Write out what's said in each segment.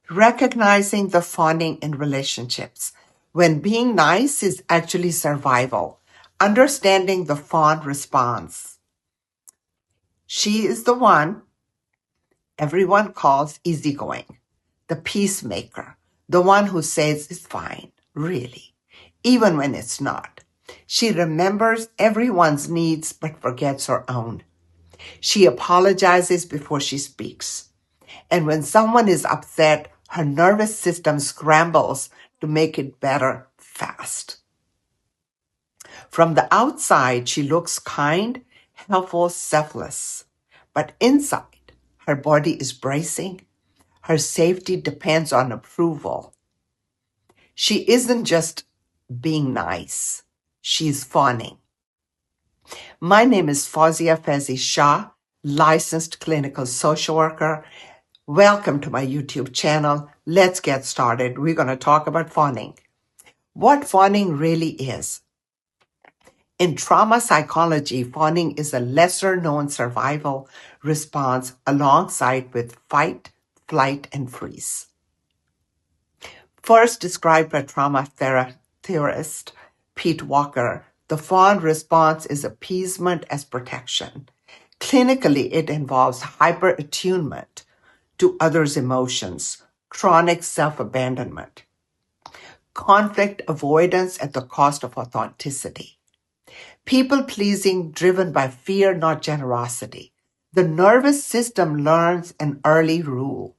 Recognizing the fawning in relationships. When being nice is actually survival. Understanding the fawn response. She is the one everyone calls easygoing, the peacemaker, the one who says it's fine, really, even when it's not. She remembers everyone's needs but forgets her own. She apologizes before she speaks. And when someone is upset, her nervous system scrambles to make it better fast. From the outside, she looks kind, helpful, selfless. But inside, her body is bracing. Her safety depends on approval. She isn't just being nice. She's fawning. My name is Fawzia Fezi Shah, licensed clinical social worker. Welcome to my YouTube channel. Let's get started. We're going to talk about fawning. What fawning really is. In trauma psychology, fawning is a lesser-known survival response alongside with fight, flight, and freeze. First described by trauma theorist Pete Walker, the fawn response is appeasement as protection. Clinically, it involves hyper-attunement to others' emotions, chronic self-abandonment, conflict avoidance at the cost of authenticity, people-pleasing driven by fear, not generosity. The nervous system learns an early rule.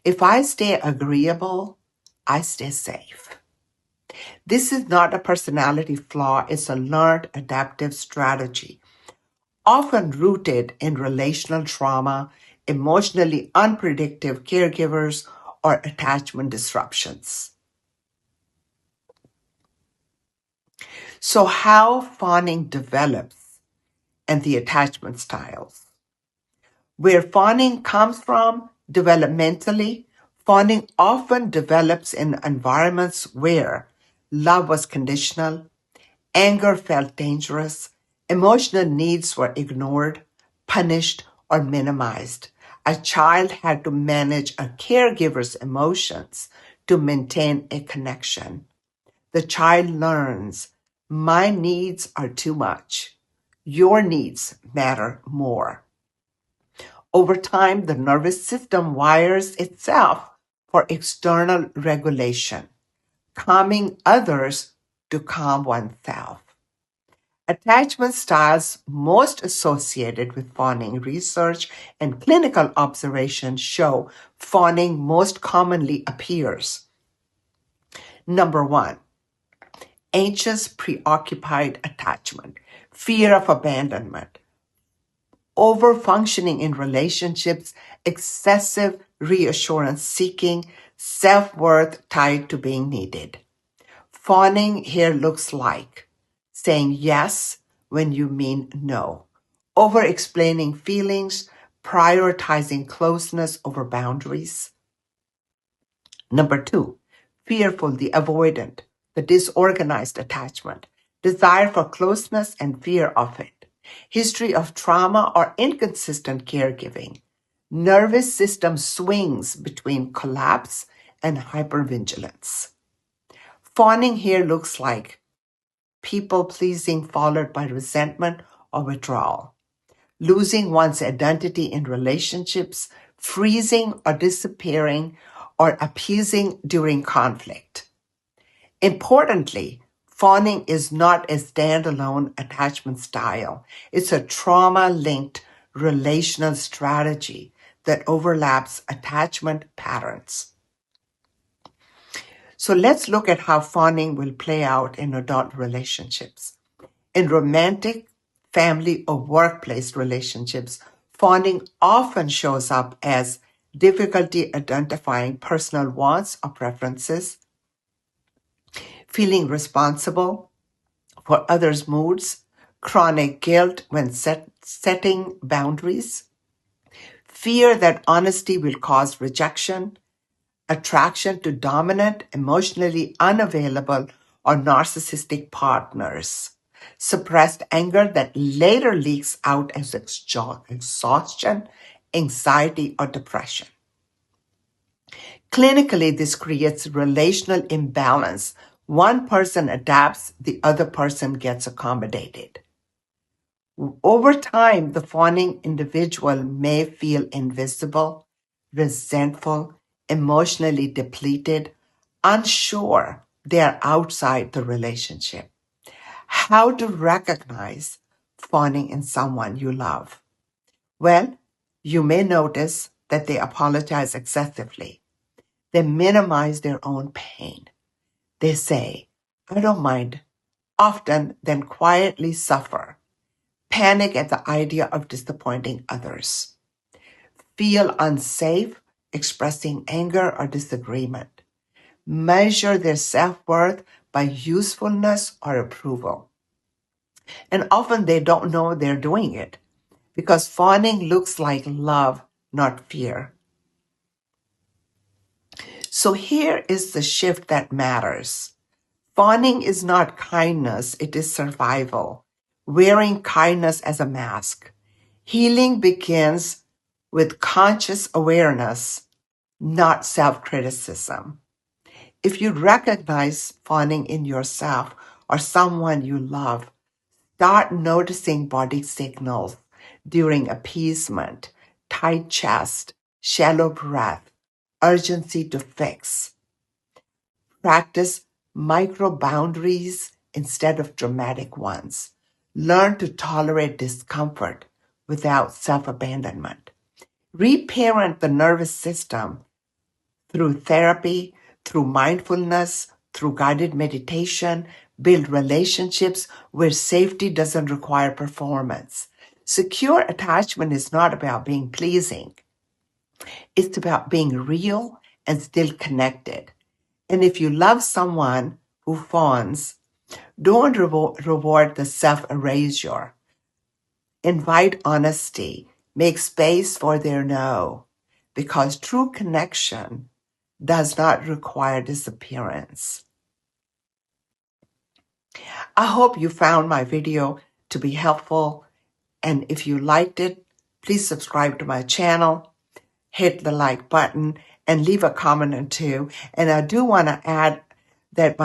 If I stay agreeable, I stay safe. This is not a personality flaw, it's a learned adaptive strategy, often rooted in relational trauma, emotionally unpredictable caregivers, or attachment disruptions. So how fawning develops and the attachment styles. Where fawning comes from developmentally, fawning often develops in environments where love was conditional, anger felt dangerous, emotional needs were ignored, punished, or minimized. A child had to manage a caregiver's emotions to maintain a connection. The child learns, my needs are too much. Your needs matter more. Over time, the nervous system wires itself for external regulation, calming others to calm oneself. Attachment styles most associated with fawning research and clinical observation show fawning most commonly appears. Number 1, anxious, preoccupied attachment, fear of abandonment, over-functioning in relationships, excessive reassurance seeking, self-worth tied to being needed. Fawning here looks like saying yes when you mean no, over-explaining feelings, prioritizing closeness over boundaries. Number 2, fearful, the avoidant, the disorganized attachment, desire for closeness and fear of it, history of trauma or inconsistent caregiving, nervous system swings between collapse and hypervigilance. Fawning here looks like people-pleasing followed by resentment or withdrawal, losing one's identity in relationships, freezing or disappearing, or appeasing during conflict. Importantly, fawning is not a standalone attachment style. It's a trauma-linked relational strategy that overlaps attachment patterns. So let's look at how fawning will play out in adult relationships. In romantic, family, or workplace relationships, fawning often shows up as difficulty identifying personal wants or preferences, feeling responsible for others' moods, chronic guilt when setting boundaries, fear that honesty will cause rejection, attraction to dominant, emotionally unavailable, or narcissistic partners, suppressed anger that later leaks out as exhaustion, anxiety, or depression. Clinically, this creates relational imbalance. One person adapts, the other person gets accommodated. Over time, the fawning individual may feel invisible, resentful, emotionally depleted, unsure they're outside the relationship. How to recognize fawning in someone you love? Well, you may notice that they apologize excessively. They minimize their own pain. They say, I don't mind, often then quietly suffer. Panic at the idea of disappointing others. Feel unsafe, expressing anger or disagreement. Measure their self-worth by usefulness or approval. And often they don't know they're doing it because fawning looks like love, not fear. So here is the shift that matters. Fawning is not kindness, it is survival. Wearing kindness as a mask. Healing begins with conscious awareness, not self-criticism. If you recognize fawning in yourself or someone you love, start noticing body signals during appeasement, tight chest, shallow breath, urgency to fix. Practice micro boundaries instead of dramatic ones. Learn to tolerate discomfort without self-abandonment. Reparent the nervous system through therapy, through mindfulness, through guided meditation. Build relationships where safety doesn't require performance. Secure attachment is not about being pleasing. It's about being real and still connected. And if you love someone who fawns, don't reward the self-erasure. Invite honesty. Make space for their no. Because true connection does not require disappearance. I hope you found my video to be helpful. And if you liked it, please subscribe to my channel, hit the like button, and leave a comment or two. And I do want to add that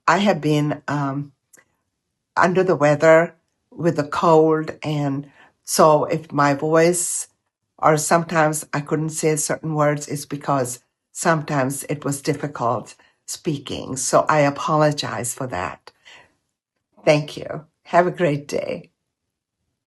I have been under the weather with a cold, and so if my voice or sometimes I couldn't say certain words, it's because sometimes it was difficult speaking. So I apologize for that. Thank you. Have a great day.